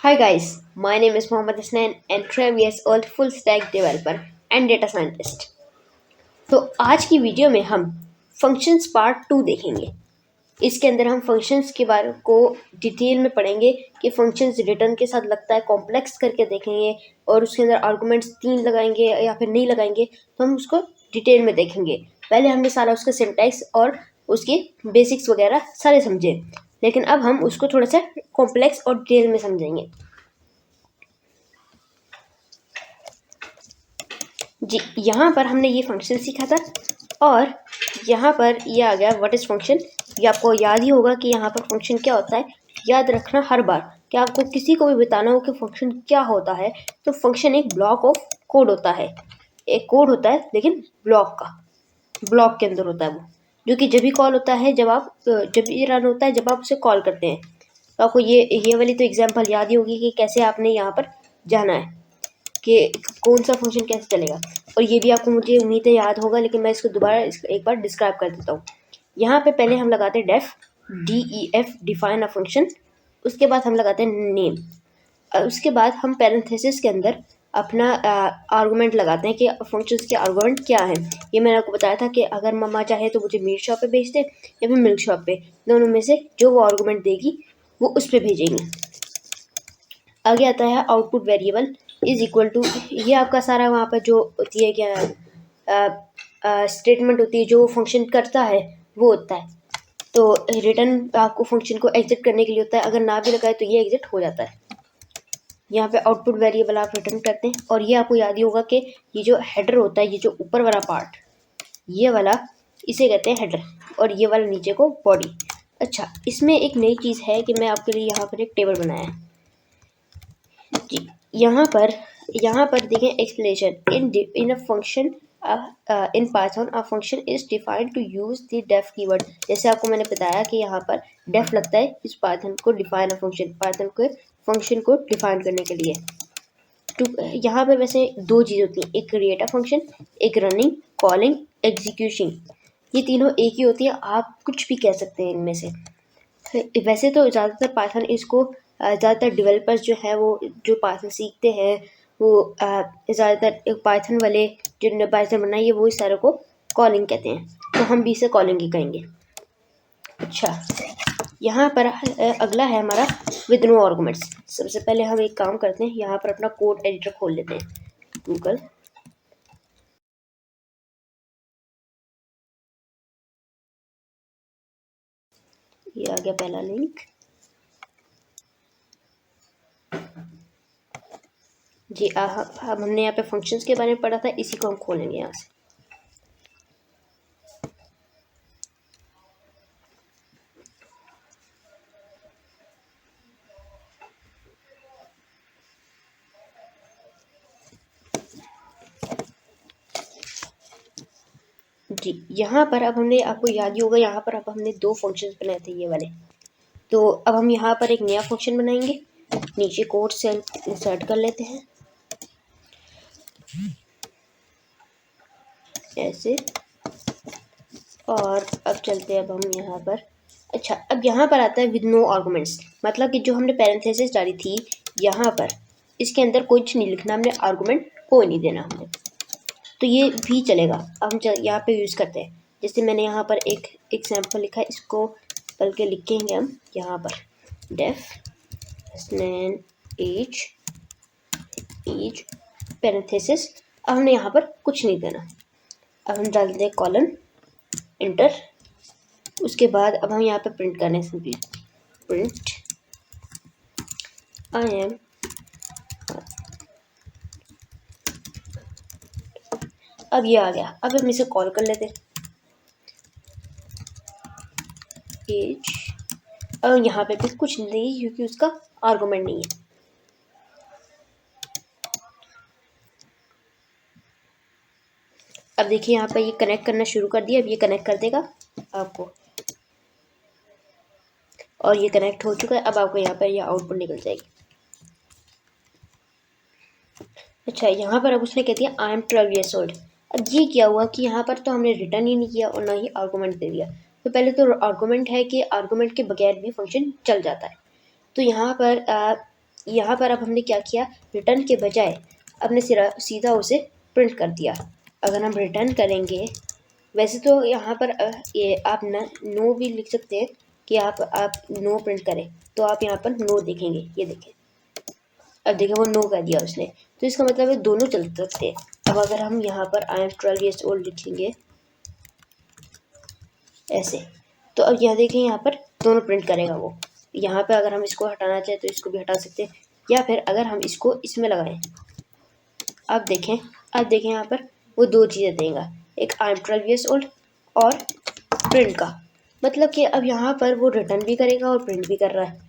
Hi guys, my name is Mohammad Hasnain and 12 years old full stack developer and data scientist. तो आज की video में हम functions part 2 देखेंगे। इसके अंदर हम फंक्शंस के बारे को डिटेल में पढ़ेंगे कि फंक्शंस रिटर्न के साथ लगता है कॉम्प्लेक्स करके देखेंगे और उसके अंदर आर्गुमेंट्स 3 लगाएंगे या फिर नहीं लगाएंगे तो हम उसको डिटेल में देखेंगे। पहले हमने सारा उसका सिंटैक्स और उसके बेसिक्स वगैरह सारे समझे, लेकिन अब हम उसको थोड़ा सा कॉम्प्लेक्स और डिटेल में समझेंगे। जी, यहाँ पर हमने ये फंक्शन सीखा था और यहाँ पर ये आ गया व्हाट इज़ फंक्शन। ये आपको याद ही होगा कि यहाँ पर फंक्शन क्या होता है। याद रखना हर बार कि आपको किसी को भी बताना हो कि फंक्शन क्या होता है तो फंक्शन एक ब्लॉक ऑफ कोड होता है। एक कोड होता है लेकिन ब्लॉक के अंदर होता है वो, जो कि जब भी कॉल होता है जब भी रन होता है जब आप उसे कॉल करते हैं। तो आपको ये वाली तो एग्जाम्पल याद ही होगी कि कैसे आपने यहाँ पर जाना है कि कौन सा फंक्शन कैसे चलेगा। और ये भी आपको मुझे उम्मीद है याद होगा, लेकिन मैं इसको दोबारा एक बार डिस्क्राइब कर देता हूँ। यहाँ पे पहले हम लगाते हैं DEF डिफाइन अ फंक्शन। उसके बाद हम लगाते हैं नेम। उसके बाद हम पैरेंथेसिस के अंदर अपना आर्गूमेंट लगाते हैं कि फंक्शंस के आर्गूमेंट क्या है। ये मैंने आपको बताया था कि अगर मम्मा चाहे तो मुझे मीट शॉप पे भेज दे या फिर मिल्क शॉप पे, दोनों में से जो वो आर्गूमेंट देगी वो उस पर भेजेंगे। आगे आता है output variable is equal to, ये आपका सारा वहाँ पर जो होती है क्या स्टेटमेंट होती है जो फंक्शन करता है वो होता है। तो रिटर्न आपको फंक्शन को एग्जिट करने के लिए होता है, अगर ना भी लगाए तो ये एग्जिट हो जाता है। यहाँ पे आउटपुट वेरिएबल आप रिटर्न करते हैं और ये आपको याद ही होगा कि ये जो हेडर होता है, ये जो ऊपर वाला पार्ट, ये वाला इसे कहते हैं हेडर और ये वाला नीचे को बॉडी। अच्छा, इसमें एक नई चीज़ है कि मैं आपके लिए यहाँ पर एक टेबल बनाया है जी। यहाँ पर देखें explanation in a function in Python a function is defined to use the def keyword. जैसे आपको मैंने बताया कि यहाँ पर डेफ लगता है इस पाइथन को डिफाइन अ फंक्शन, पाइथन के फंक्शन को डिफाइन करने के लिए। तो यहाँ पे वैसे दो चीज़ होती हैं, एक क्रिएट अ फंक्शन, एक रनिंग, कॉलिंग, एग्जीक्यूशन। ये तीनों एक ही होती है, आप कुछ भी कह सकते हैं इनमें से। वैसे तो ज़्यादातर पाइथन इसको ज़्यादातर डेवलपर्स जो है वो जो पाइथन सीखते हैं वो ज़्यादातर पाइथन वाले जिन्होंने पाइथन बनाई है वो इस सारे को कॉलिंग कहते हैं, तो हम भी इसे कॉलिंग ही कहेंगे। अच्छा, यहाँ पर अगला है हमारा विद नो आर्गुमेंट्स। सबसे पहले हम एक काम करते हैं, यहाँ पर अपना कोड एडिटर खोल लेते हैं गूगल। ये आ गया पहला लिंक जी। अब हमने यहाँ पे फंक्शंस के बारे में पढ़ा था, इसी को हम खोलेंगे यहाँ से। जी, यहाँ पर अब हमने, आपको याद ही होगा, यहाँ पर अब हमने दो फंक्शंस बनाए थे ये वाले। तो अब हम यहाँ पर एक नया फंक्शन बनाएंगे, नीचे कोड सेल इंसर्ट कर लेते हैं ऐसे। और अब चलते हैं अब हम यहाँ पर। अच्छा, अब यहाँ पर आता है विद नो आर्गूमेंट्स, मतलब कि जो हमने पैरेंथेसिस डाली थी यहाँ पर, इसके अंदर कुछ नहीं लिखना हमने, आर्गूमेंट कोई नहीं देना हमने, तो ये भी चलेगा। अब हम यहाँ पे यूज़ करते हैं, जैसे मैंने यहाँ पर एक एग्जाम्पल लिखा है, इसको बल्कि लिखेंगे हम यहाँ पर डेफ हसनैन एज पैरेंथेसिस। अब हमने यहाँ पर कुछ नहीं देना, अब हम डाल देते हैं कॉलन इंटर। उसके बाद अब हम यहाँ पे प्रिंट करने सिंपली प्रिंट आई एम। अब ये आ गया, अब हम इसे कॉल कर लेते हैं एज। अब यहाँ पे भी कुछ नहीं देगी क्योंकि उसका आर्गूमेंट नहीं है। अब देखिए यहाँ पे ये कनेक्ट करना शुरू कर दिया, अब ये कनेक्ट कर देगा आपको, और ये कनेक्ट हो चुका है। अब आपको यहाँ पर ये आउटपुट निकल जाएगी। अच्छा, यहाँ पर अब उसने कह दिया आई एम 12 years old। अब ये क्या हुआ कि यहाँ पर तो हमने रिटर्न ही नहीं किया और ना ही आर्गूमेंट दे दिया। तो पहले तो आर्गूमेंट है कि आर्गूमेंट के बगैर भी फंक्शन चल जाता है। तो यहाँ पर यहाँ पर अब हमने क्या किया, रिटर्न के बजाय हमने सीधा उसे प्रिंट कर दिया। अगर हम रिटर्न करेंगे, वैसे तो यहाँ पर ये आप नो भी लिख सकते हैं कि आप नो प्रिंट करें, तो आप यहाँ पर नो देखेंगे, ये देखें, अब देखें वो नो कर दिया उसने, तो इसका मतलब है दोनों चल सकते हैं। अब अगर हम यहाँ पर आई एम 12 years old लिखेंगे ऐसे, तो अब यहाँ देखें यहाँ पर दोनों प्रिंट करेगा वो। यहाँ पे अगर हम इसको हटाना चाहें तो इसको भी हटा सकते हैं, या फिर अगर हम इसको इसमें लगाएं, अब देखें यहाँ पर वो दो चीज़ें देगा, एक आई एम 12 years old और प्रिंट का, मतलब कि अब यहाँ पर वो रिटर्न भी करेगा और प्रिंट भी कर रहा है।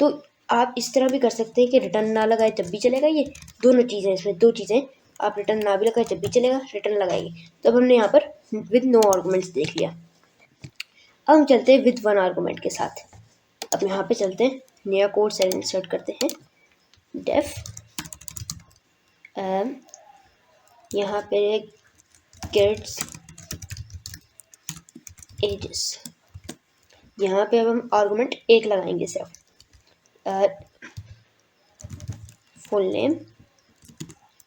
तो आप इस तरह भी कर सकते हैं कि रिटर्न ना लगाए जब भी चलेगा, ये दोनों चीज़ें, इसमें दो चीज़ें, आप रिटर्न ना भी लगाए जब भी चलेगा, रिटर्न लगाएंगे। तो अब हमने यहाँ पर विद नो आर्गूमेंट्स देख लिया। अब हम चलते हैं विद वन आर्गूमेंट के साथ। अब यहाँ पे चलते हैं, नया कोड सेल इंसर्ट करते हैं, डेफ यहाँ पे किड्स एजेस, यहाँ पे अब हम आर्गूमेंट एक लगाएंगे सिर्फ, फुल नेम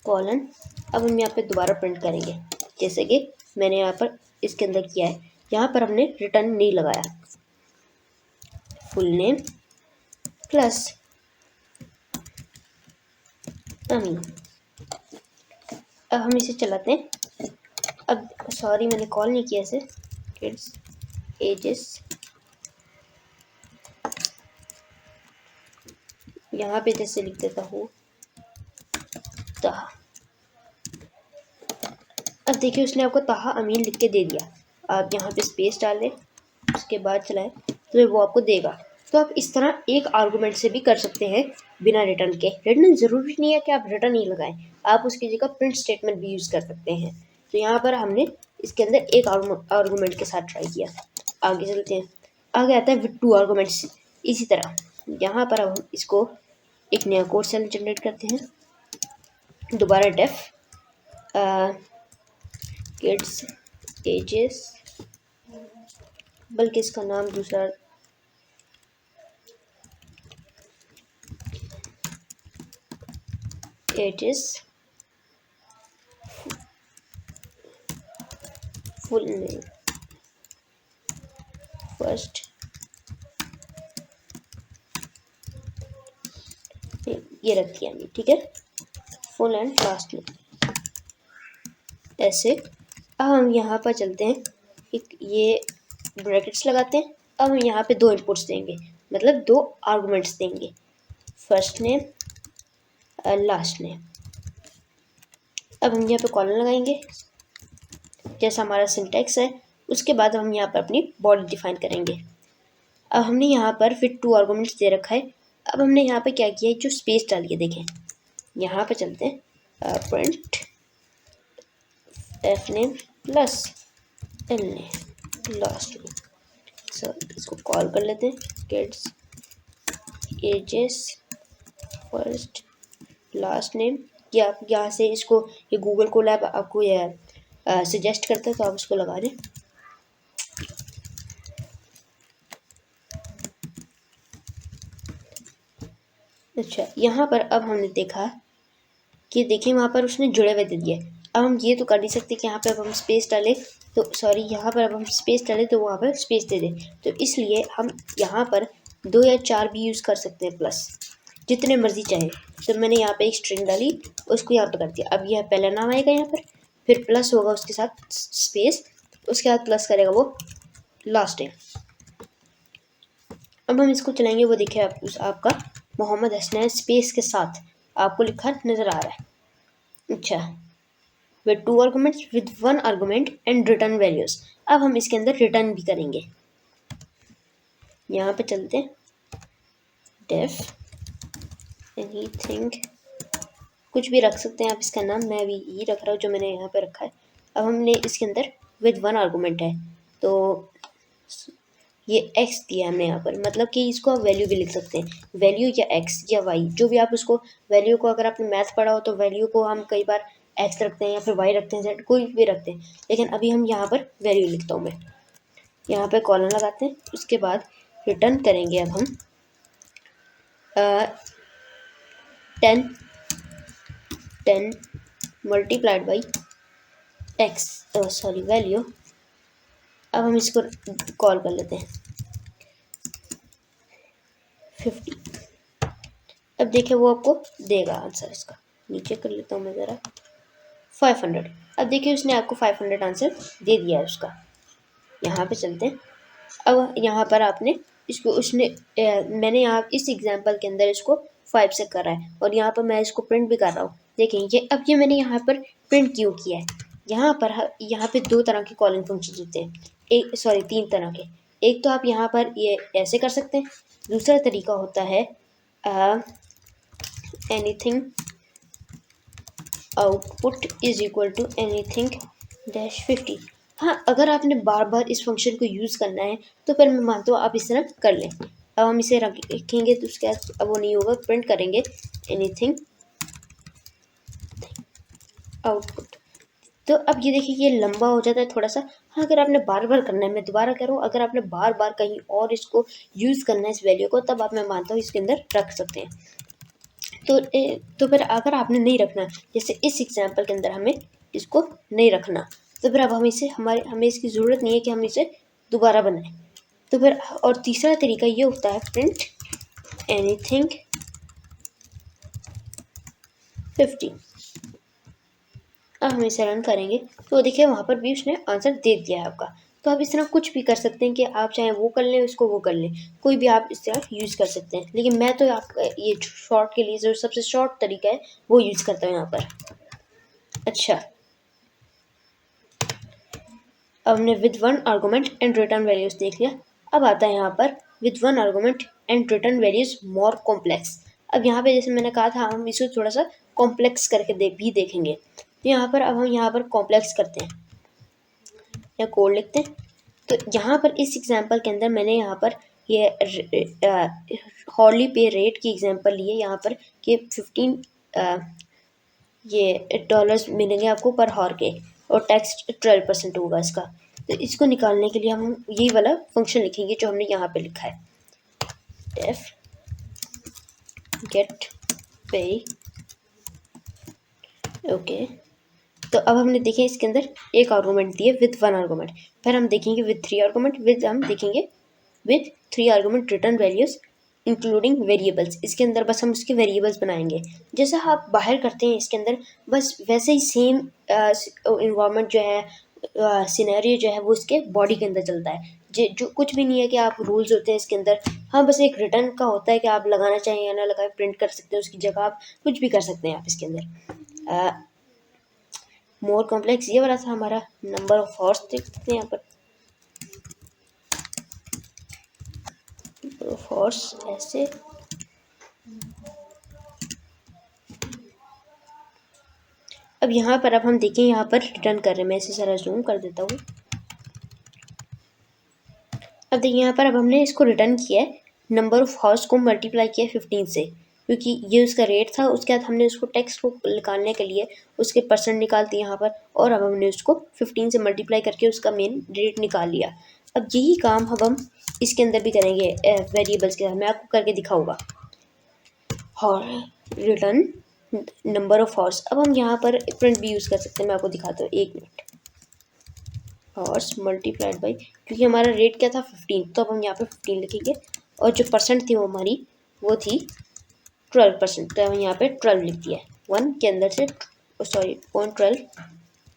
कॉलन। अब हम यहाँ पे दोबारा प्रिंट करेंगे, जैसे कि मैंने यहाँ पर इसके अंदर किया है। यहाँ पर हमने रिटर्न नहीं लगाया, फुल नेम प्लस अमीन। अब हम इसे चलाते हैं। अब सॉरी मैंने कॉल नहीं किया इसे, किड्स एजेस, यहाँ पे जैसे लिख देता हूँ ताहा। अब देखिए उसने आपको ताहा अमीन लिख के दे दिया। आप यहाँ पे स्पेस डालें, उसके बाद चलाएं तो वो आपको देगा। तो आप इस तरह एक आर्गूमेंट से भी कर सकते हैं बिना रिटर्न के। रिटर्न ज़रूरी नहीं है कि आप रिटर्न ही लगाएं, आप उसकी जगह प्रिंट स्टेटमेंट भी यूज़ कर सकते हैं। तो यहाँ पर हमने इसके अंदर एक आर्गूमेंट के साथ ट्राई किया। आगे चलते हैं, आगे आता है विद टू आर्गूमेंट्स। इसी तरह यहाँ पर अब हम इसको एक नया कोड सेल जनरेट करते हैं, दोबारा डेफ किड्स एजेस, बल्कि इसका नाम दूसरा एजेस फुल नेम फर्स्ट, ये रख दिया हमने, ठीक है, फुल एंड लास्ट नेम ऐसे। अब हम यहाँ पर चलते हैं, एक ये ब्रैकेट्स लगाते हैं। अब हम यहाँ पे दो इनपुट्स देंगे, मतलब दो आर्गुमेंट्स देंगे, फर्स्ट नेम लास्ट नेम। अब हम यहाँ पे कॉलन लगाएंगे जैसा हमारा सिंटैक्स है। उसके बाद हम यहाँ पर अपनी बॉडी डिफाइन करेंगे। अब हमने यहाँ पर फिर टू आर्गुमेंट्स दे रखा है। अब हमने यहाँ पे क्या किया है, जो स्पेस डालिए, देखें यहाँ पे चलते हैं, print F name plus L name last name. So इसको कॉल कर लेते हैं, kids ages first last name. या आप यहाँ से इसको, ये गूगल कोलैब आपको ये सजेस्ट करता है, तो आप उसको लगा दें। अच्छा, यहाँ पर अब हमने देखा कि देखिए वहाँ पर उसने जुड़े हुए दे दिए। अब हम ये तो कर नहीं सकते कि यहाँ पर अब हम स्पेस डालें तो सॉरी, यहाँ पर अब हम स्पेस डालें तो वहाँ पर स्पेस दे दें। तो इसलिए हम यहाँ पर 2 या 4 भी यूज़ कर सकते हैं, प्लस जितने मर्जी चाहें। तो मैंने यहाँ पे एक स्ट्रिंग डाली, उसको यहाँ पे कर दिया। अब यह पहला नाम आएगा यहाँ पर, फिर प्लस होगा उसके साथ स्पेस, उसके बाद प्लस करेगा वो लास्ट नेम। अब हम इसको चलाएंगे, वो देखिए आपका मोहम्मद हसनैन स्पेस के साथ आपको लिखा नज़र आ रहा है। अच्छा, with two arguments with one argument and return values. अब हम इसके अंदर रिटर्न भी करेंगे। यहाँ पे चलते हैं, डेफ एनीथिंग, कुछ भी रख सकते हैं आप इसका नाम, मैं अभी ये रख रहा हूँ जो मैंने यहाँ पे रखा है। अब हमने इसके अंदर विद वन आर्गुमेंट है, तो ये x दिया हमने यहाँ पर, मतलब कि इसको आप वैल्यू भी लिख सकते हैं, वैल्यू या x या y, जो भी आप उसको वैल्यू को, अगर आपने मैथ पढ़ा हो तो वैल्यू को हम कई बार x रखते हैं या फिर y रखते हैं, z कोई भी रखते हैं, लेकिन अभी हम यहाँ पर वैल्यू लिखता हूँ मैं। यहाँ पर कॉलन लगाते हैं, उसके बाद रिटर्न करेंगे। अब हम 10 मल्टीप्लाइड बाई एक्स वैल्यू। अब हम इसको कॉल कर लेते हैं 50। अब देखिए वो आपको देगा आंसर इसका। नीचे कर लेता हूँ मैं ज़रा 500। अब देखिए उसने आपको 500 आंसर दे दिया है उसका। यहाँ पे चलते हैं। अब यहाँ पर आपने इसको मैंने यहाँ इस एग्जांपल के अंदर इसको 5 से करा है और यहाँ पर मैं इसको प्रिंट भी कर रहा हूँ। देखें अब ये मैंने यहाँ पर प्रिंट क्यों किया है। यहाँ पे 2 तरह के कॉलिंग फंक्शन होते हैं, 3 तरह के। एक तो आप यहाँ पर ये ऐसे कर सकते हैं। दूसरा तरीका होता है anything output is equal to anything dash 50। हाँ, अगर आपने बार बार इस फंक्शन को यूज़ करना है तो फिर मैं मानता हूँ आप इस तरह कर लें। अब हम इसे रखेंगे तो उसके बाद अब वो नहीं होगा, प्रिंट करेंगे एनीथिंग आउटपुट। तो अब ये देखिए ये लंबा हो जाता है थोड़ा सा। हाँ, अगर आपने बार बार करना है, मैं दोबारा कह रहा हूँ, अगर आपने बार बार कहीं और इसको यूज़ करना है इस वैल्यू को, तब आप मैं मानता हूँ इसके अंदर रख सकते हैं। तो फिर अगर आपने नहीं रखना, जैसे इस एग्जांपल के अंदर हमें इसको नहीं रखना, तो फिर अब हमें इसकी ज़रूरत नहीं है कि हम इसे दोबारा बनाएं। तो फिर और तीसरा तरीका ये होता है प्रिंट एनीथिंग 50। अब हम इसे रन करेंगे तो देखिए वहाँ पर भी उसने आंसर दे दिया है आपका। तो आप इस तरह कुछ भी कर सकते हैं कि आप चाहे वो कर लें, उसको वो कर लें, कोई भी आप इस तरह यूज़ कर सकते हैं। लेकिन मैं तो आपका ये शॉर्ट के लिए जो सबसे शॉर्ट तरीका है वो यूज़ करता हूँ यहाँ पर। अच्छा, अब हमने with 1 argument and return values देख लिया। अब आता है यहाँ पर with 1 argument and return values more complex. अब यहाँ पे जैसे मैंने कहा था हम इसको थोड़ा सा कॉम्प्लेक्स करके भी देखेंगे। तो यहाँ पर अब हम यहाँ पर कॉम्प्लेक्स करते हैं या कोड लिखते हैं। तो यहाँ पर इस एग्जांपल के अंदर मैंने यहाँ पर ये हॉर्ली पे रेट की एग्जांपल ली है यहाँ पर कि 15 ये डॉलर्स मिलेंगे आपको पर हॉर के और टैक्स 12% होगा इसका। तो इसको निकालने के लिए हम यही वाला फंक्शन लिखेंगे जो हमने यहाँ पे लिखा है, डेफ गेट पे। ओके, तो अब हमने देखे इसके अंदर एक आर्गूमेंट दिए विद 1 आर्गूमेंट, फिर हम देखेंगे विद 3 आर्गूमेंट, हम देखेंगे with 3 argument return values including variables. इसके अंदर बस हम उसके वेरिएबल्स बनाएंगे जैसा आप बाहर करते हैं इसके अंदर, बस वैसे ही सेम इन्वायरमेंट जो है सिनेरियो जो है वो इसके बॉडी के अंदर चलता है। जो कुछ भी नहीं है कि आप रूल्स होते हैं इसके अंदर। हाँ, बस एक रिटर्न का होता है कि आप लगाना चाहें या ना लगाए, प्रिंट कर सकते हैं उसकी जगह, आप कुछ भी कर सकते हैं आप इसके अंदर। मोर कॉम्प्लेक्स ये वाला था हमारा। नंबर ऑफ हॉर्स देखते हैं यहाँ पर, नंबर ऑफ हॉर्स ऐसे। अब यहाँ पर अब हम देखें यहाँ पर रिटर्न कर रहे हैं, मैं इसे सारा जूम कर देता हूँ। अब देखिए यहाँ पर अब हमने इसको रिटर्न किया है, नंबर ऑफ हॉर्स को मल्टीप्लाई किया 15 से, क्योंकि ये उसका रेट था। उसके बाद हमने उसको टेक्स्ट को निकालने के लिए उसके परसेंट निकाल दिए यहाँ पर, और अब हमने उसको 15 से मल्टीप्लाई करके उसका मेन रेट निकाल लिया। अब यही काम अब हम इसके अंदर भी करेंगे वेरिएबल्स के साथ, मैं आपको करके दिखाऊंगा। और रिटर्न नंबर ऑफ हॉर्स, अब हम यहाँ पर प्रिंट भी यूज़ कर सकते हैं, मैं आपको दिखाता हूँ, 1 मिनट। हॉर्स मल्टीप्लाइड बाई, क्योंकि हमारा रेट क्या था 15, तो अब हम यहाँ पे 15 लिखेंगे, और जो परसेंट थी वो हमारी वो थी 12%, तो हम यहाँ पे 12 लिख दिया है। 1 के अंदर से 0.12,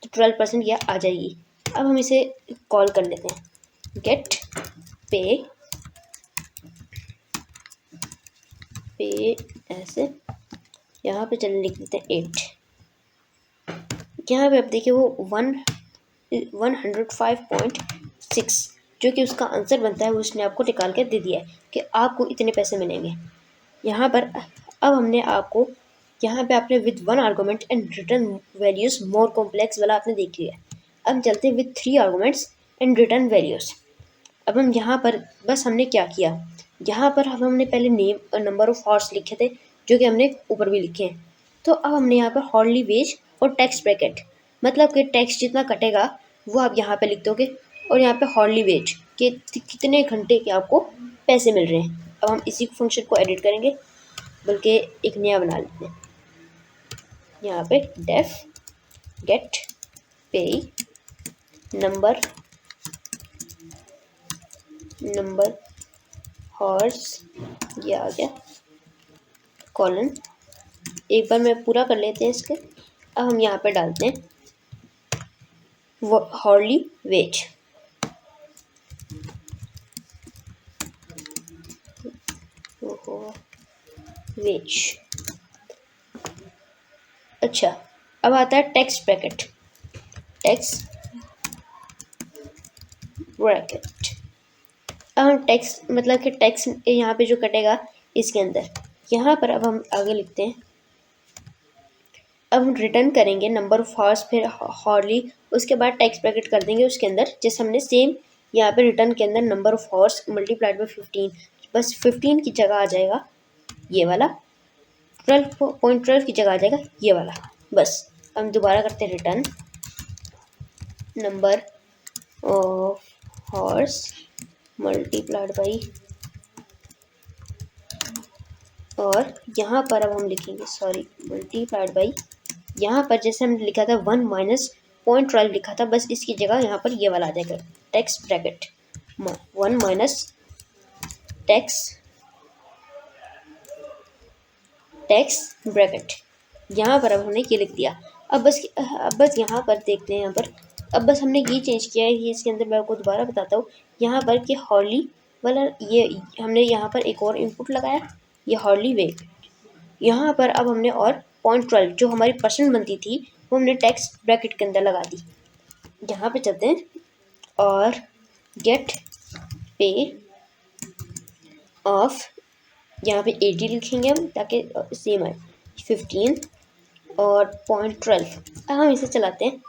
तो 12% यह आ जाएगी। अब हम इसे कॉल कर लेते हैं, गेट पे ऐसे। यहाँ पे चलिए लिख देते हैं 8। यहाँ पे अब देखिए वो 105.6 जो कि उसका आंसर बनता है, वो उसने आपको निकाल के दे दिया है कि आपको इतने पैसे मिलेंगे। यहाँ पर अब हमने आपको यहाँ पे आपने with 1 argument and return values more complex वाला आपने देख लिया है। अब चलते हैं with 3 arguments and return values. अब हम यहाँ पर बस हमने क्या किया, यहाँ पर अब हमने पहले नेम और नंबर ऑफ हॉर्स लिखे थे जो कि हमने ऊपर भी लिखे हैं। तो अब हमने यहाँ पर हॉर्ली वेज और टैक्स ब्रैकेट, मतलब कि टैक्स जितना कटेगा वो आप यहाँ पे लिख दोगे, और यहाँ पे हॉर्ली वेज के कितने घंटे के आपको पैसे मिल रहे हैं। अब हम इसी फंक्शन को एडिट करेंगे, बल्कि एक नया बना लेते हैं। यहाँ पे डेफ गेट पे नंबर हॉर्स, ये आ गया कॉलन। एक बार मैं पूरा कर लेते हैं इसके। अब हम यहाँ पे डालते हैं हॉर्ली वेज, वेज। अच्छा, अब आता है टेक्स्ट ब्रैकेट। अब हम टेक्स्ट मतलब कि टेक्स्ट यहाँ पे जो कटेगा इसके अंदर, यहाँ पर अब हम आगे लिखते हैं। अब हम रिटर्न करेंगे नंबर ऑफ हॉर्स, फिर हॉर्ली, उसके बाद टेक्स्ट ब्रैकेट कर देंगे उसके अंदर, जैसे हमने सेम यहाँ पे रिटर्न के अंदर number of horse multiplied by 15, बस 15 की जगह आ जाएगा ये वाला, 12.12 की जगह आ जाएगा ये वाला। बस हम दोबारा करते हैं return number of horse multiplied by, और यहाँ पर अब हम लिखेंगे मल्टीप्लाइड बाई, यहाँ पर जैसे हमने लिखा था 1 माइनस 0.12 लिखा था, बस इसकी जगह यहाँ पर ये वाला आ जाएगा text bracket 1 minus text bracket. यहाँ पर अब हमने ये लिख दिया। अब बस यहाँ पर देखते हैं, यहाँ पर अब बस हमने ये चेंज किया है। ये इसके अंदर मैं आपको दोबारा बताता हूँ, यहाँ पर कि हॉर्ली वाला ये हमने यहाँ पर एक और इनपुट लगाया, ये हॉर्ली वे। यहाँ पर अब हमने और 0.12 जो हमारी परसेंट बनती थी वो हमने टेक्स्ट ब्रैकेट के अंदर लगा दी। यहाँ पे चलते हैं और गेट पे ऑफ, यहाँ पे 80 लिखेंगे हम ताकि सेम आए, 15 और 0.12। अब हम इसे चलाते हैं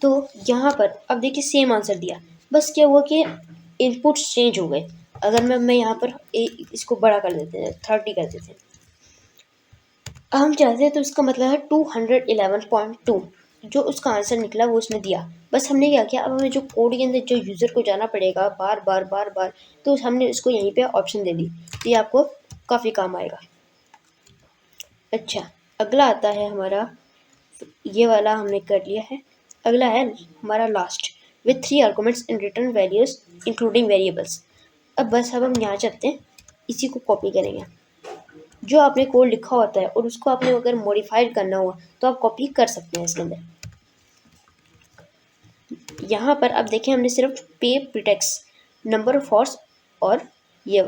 तो यहाँ पर अब देखिए सेम आंसर दिया, बस क्या हुआ कि इनपुट्स चेंज हो गए। अगर मैं यहाँ पर इसको बड़ा कर देते हैं, 30 कर देते हैं, हम चाहते हैं तो इसका मतलब है 211.2 जो उसका आंसर निकला वो उसने दिया। बस हमने क्या किया, अब हमें जो कोड के अंदर जो यूज़र को जाना पड़ेगा बार बार, तो हमने इसको यहीं पे ऑप्शन दे दी, तो ये आपको काफ़ी काम आएगा। अच्छा, अगला आता है हमारा, ये वाला हमने कर लिया है। अगला है हमारा last, with 3 arguments in return values including variables. अब हम यहाँ चाहते हैं इसी को कॉपी करेंगे। जो आपने कोड लिखा होता है और उसको आपने अगर मॉडिफाइड करना हुआ तो आप कॉपी कर सकते हैं इसके अंदर। यहाँ पर अब देखें, हमने सिर्फ पे प्रीटेक्स नंबर ऑफ हॉर्स और ये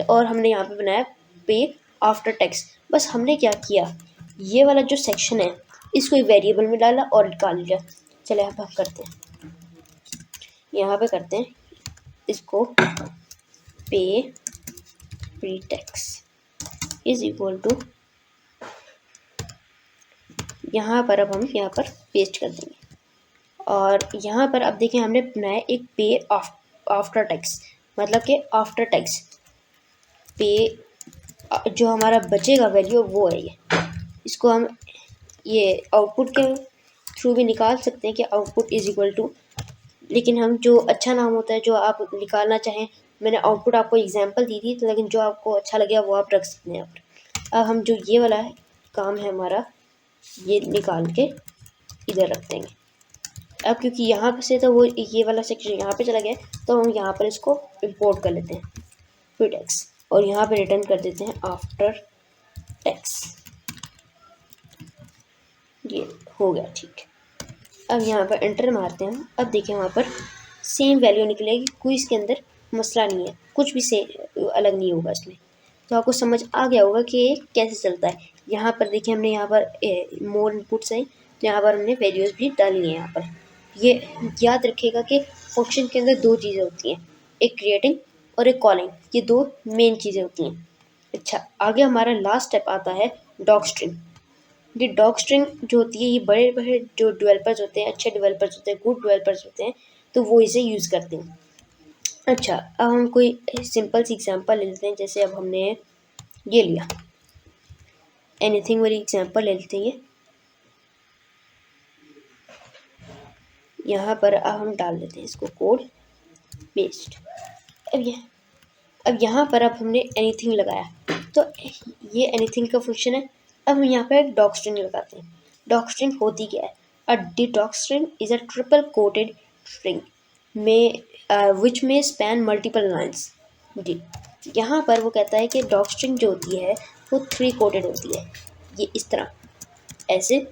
और हमने यहाँ पे बनाया पे आफ्टर टैक्स। बस हमने क्या किया, ये वाला जो सेक्शन है इसको एक वेरिएबल में डाला और निकाल लिया। चले अब हम करते हैं, यहाँ पे करते हैं इसको पे प्रीटेक्स इज इक्वल टू, यहाँ पर अब हम यहाँ पर पेस्ट कर देंगे। और यहाँ पर अब देखें हमने बनाया एक पे आफ्टर टैक्स, मतलब कि आफ्टर टैक्स पे जो हमारा बचेगा वैल्यू वो है ये। इसको हम ये आउटपुट के थ्रू भी निकाल सकते हैं कि आउटपुट इज इक्वल टू, लेकिन हम जो अच्छा नाम होता है जो आप निकालना चाहें, मैंने आउटपुट आपको एग्जांपल दी थी, तो लेकिन जो आपको अच्छा लगे वो आप रख सकते हैं यहाँ पर। अब हम जो ये वाला है काम है हमारा, ये निकाल के इधर रख देंगे। अब क्योंकि यहाँ से तो वो ये वाला सेक्शन यहाँ पे चला गया, तो हम यहाँ पर इसको इंपोर्ट कर लेते हैं प्री टैक्स, और यहाँ पे रिटर्न कर देते हैं आफ्टर टैक्स। ये हो गया ठीक। अब यहाँ पर एंटर मारते हैं। अब देखिए वहाँ पर सेम वैल्यू निकलेगी, कोई इसके अंदर मसला नहीं है, कुछ भी से अलग नहीं होगा इसमें। तो आपको समझ आ गया होगा कि ये कैसे चलता है। यहाँ पर देखिए हमने यहाँ पर मोर इनपुट्स हैं, तो यहाँ पर हमने वैल्यूज़ भी डाली हैं। यहाँ पर ये याद रखिएगा कि फंक्शन के अंदर 2 चीज़ें होती हैं, एक क्रिएटिंग और एक कॉलिंग, ये 2 मेन चीज़ें होती हैं। अच्छा, आगे हमारा लास्ट स्टेप आता है डॉग स्ट्रिंग। ये डॉग स्ट्रिंग जो होती है, ये बड़े बड़े जो डेवलपर्स होते हैं, अच्छे डेवलपर्स होते हैं, गुड डेवलपर्स होते हैं, तो वो इसे यूज़ करते हैं। अच्छा, अब हम कोई सिंपल सी एग्जांपल ले लेते हैं। जैसे अब हमने ये लिया एनीथिंग वाली एग्जांपल ले लेते हैं। यहाँ पर अब हम डाल देते हैं इसको कोड पेस्ट। अब यहाँ पर अब हमने एनीथिंग लगाया, तो ये एनीथिंग का फंक्शन है। अब हम यहाँ पे डॉक स्ट्रिंग लगाते हैं। डॉक स्ट्रिंग होती क्या है? A doc string is a triple quoted string में विच में स्पैन मल्टीपल लाइन्स। जी, यहाँ पर वो कहता है कि डॉक स्ट्रिंग जो होती है वो 3 कोटेड होती है। ये इस तरह, ऐसे,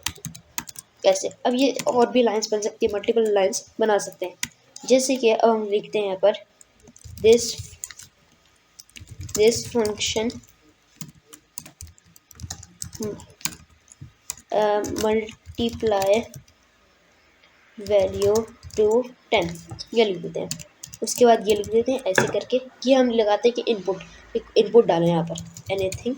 ऐसे। अब ये और भी लाइन्स बन सकती है, मल्टीपल लाइन्स बना सकते हैं। जैसे कि अब हम लिखते हैं यहाँ पर this function multiply value to 10, ये लिख देते हैं। उसके बाद ये लिख देते हैं ऐसे करके। ये हम लगाते हैं कि इनपुट डालें यहाँ पर एनीथिंग।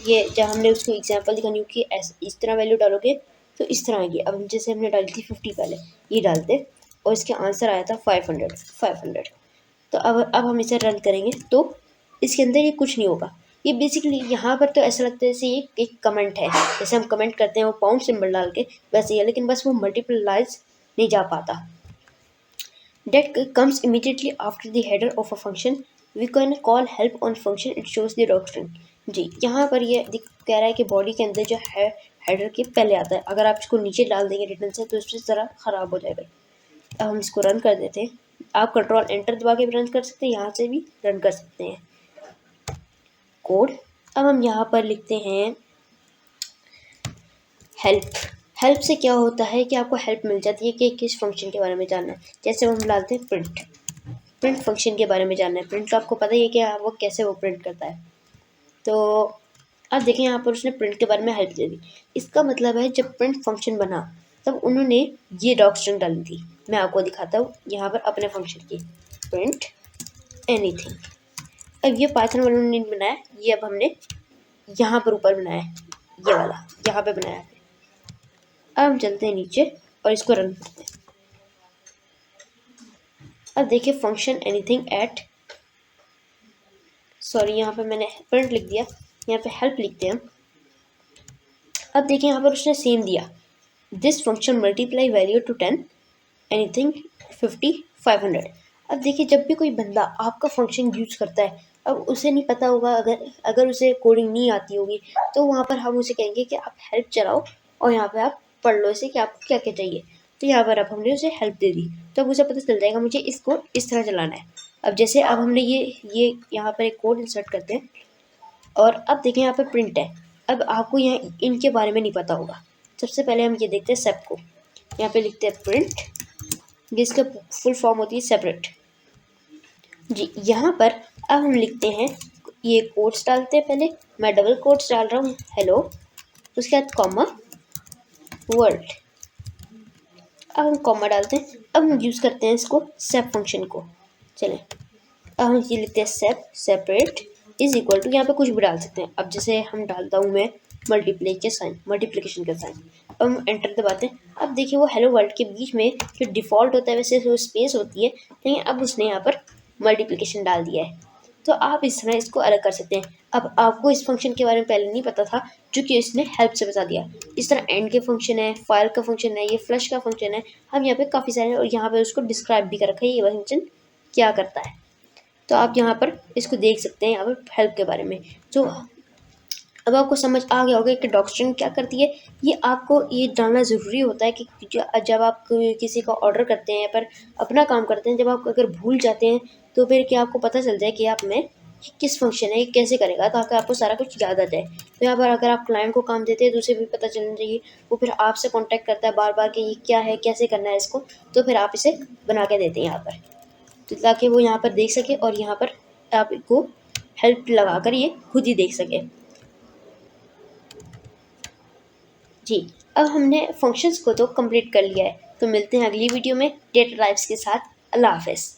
ये जब हमने उसको एग्जांपल दिखानी हो कि इस तरह वैल्यू डालोगे तो इस तरह आएगी। अब जैसे हमने डाली थी 50 पहले, ये डालते और इसके आंसर आया था 500। तो अब हम इसे रन करेंगे तो इसके अंदर ये कुछ नहीं होगा। ये बेसिकली यहाँ पर तो ऐसा लगता है जैसे ये एक कमेंट है, जैसे हम कमेंट करते हैं वो पाउंड सिंबल डाल के, वैसे ही है, लेकिन बस वो मल्टीप्लाइज नहीं जा पाता। That comes immediately after the header of a function. We can call help on function. It shows the doctrine. जी, यहाँ पर ये कह रहा है कि बॉडी के अंदर जो है हेडर के पहले आता है। अगर आप इसको नीचे डाल देंगे रिटर्न से तो इससे ज़रा ख़राब हो जाएगा। अब हम इसको रन कर देते हैं। आप कंट्रोल एंटर दबा के भी रन कर सकते हैं, यहाँ से भी रन कर सकते हैं कोड। अब हम यहाँ पर लिखते हैं हेल्प से क्या होता है कि आपको हेल्प मिल जाती है कि किस फंक्शन के बारे में जानना है। जैसे हम डालते हैं प्रिंट फंक्शन के बारे में जानना है। प्रिंट तो आपको पता ही है कि वो कैसे वो प्रिंट करता है। तो अब देखें यहाँ पर उसने प्रिंट के बारे में हेल्प दे दी। इसका मतलब है जब प्रिंट फंक्शन बना तब उन्होंने ये डॉक स्ट्रिंग डाली थी। मैं आपको दिखाता हूँ यहाँ पर अपने फंक्शन की, प्रिंट एनीथिंग। अब ये पाइथन वालों ने बनाया, ये अब हमने यहाँ पर ऊपर बनाया है, ये वाला यहाँ पे बनाया है। अब हम चलते हैं नीचे और इसको रन करते हैं। अब देखिए फंक्शन एनीथिंग एट, सॉरी यहाँ पे मैंने प्रिंट लिख दिया, यहाँ पे हेल्प लिखते हैं हम। अब देखिए यहाँ पर उसने सेम दिया, this function multiply value to 10 anything 50 500। अब देखिए जब भी कोई बंदा आपका फंक्शन यूज करता है, अब उसे नहीं पता होगा, अगर उसे कोडिंग नहीं आती होगी तो वहाँ पर हम उसे कहेंगे कि आप हेल्प चलाओ और यहाँ पे आप पढ़ लो इसे कि आपको क्या क्या चाहिए। तो यहाँ पर अब हमने उसे हेल्प दे दी तो अब उसे पता चल जाएगा मुझे इसको इस तरह चलाना है। अब जैसे अब हमने ये यहाँ पर एक कोड इंसर्ट करते हैं और अब देखें यहाँ पर प्रिंट है। अब आपको यहाँ इनके बारे में नहीं पता होगा। सबसे पहले हम ये देखते हैं सेप को, यहाँ पे लिखते हैं प्रिंट, जिसका फुल फॉर्म होती है सेपरेट। जी, यहाँ पर अब हम लिखते हैं, ये कोट्स डालते हैं। पहले मैं डबल कोट्स डाल रहा हूँ, हेलो, उसके बाद कॉमा वर्ल्ड। अब हम कॉमा डालते हैं। अब हम यूज़ करते हैं इसको सेप फंक्शन को। चलें, अब हम ये लिखते हैं सेप सेपरेट इज इक्वल टू, यहाँ पे कुछ भी डाल सकते हैं। अब जैसे हम डालता हूँ मैं मल्टीप्लिकेशन का साइन। अब हम एंटर दबाते हैं। अब देखिए वो हेलो वर्ल्ड के बीच में जो डिफ़ॉल्ट होता है वैसे जो स्पेस होती है, लेकिन अब उसने यहाँ पर मल्टीप्लिकेशन डाल दिया है। तो आप इस तरह इसको अलग कर सकते हैं। अब आपको इस फंक्शन के बारे में पहले नहीं पता था, जो कि इसने हेल्प से बता दिया। इस तरह एंड के फंक्शन है, फाइल का फंक्शन है, ये फ्लश का फंक्शन है। हम यहाँ पे काफ़ी सारे, और यहाँ पे उसको डिस्क्राइब भी कर रखा है ये फंक्शन क्या करता है। तो आप यहाँ पर इसको देख सकते हैं यहाँ पर हेल्प के बारे में। जो अब आपको समझ आ गया होगा कि डॉक स्ट्रिंग क्या करती है। ये आपको ये जानना ज़रूरी होता है कि जब आप किसी का ऑर्डर करते हैं पर अपना काम करते हैं, जब आप अगर भूल जाते हैं तो फिर क्या आपको पता चल जाए कि आप में किस फंक्शन है, ये कैसे करेगा, ताकि आपको सारा कुछ याद आ जाए। तो यहाँ पर अगर आप क्लाइंट को काम देते हैं तो उसे भी पता चलना चाहिए, वो फिर आपसे कॉन्टैक्ट करता है बार बार कि ये क्या है, कैसे करना है इसको, तो फिर आप इसे बना के देते हैं यहाँ पर, तो ताकि वो यहाँ पर देख सके और यहाँ पर आपको हेल्प लगाकर ये खुद ही देख सके। जी, अब हमने फंक्शंस को तो कंप्लीट कर लिया है। तो मिलते हैं अगली वीडियो में डेटा टाइप्स के साथ। अल्लाह हाफ़िज़।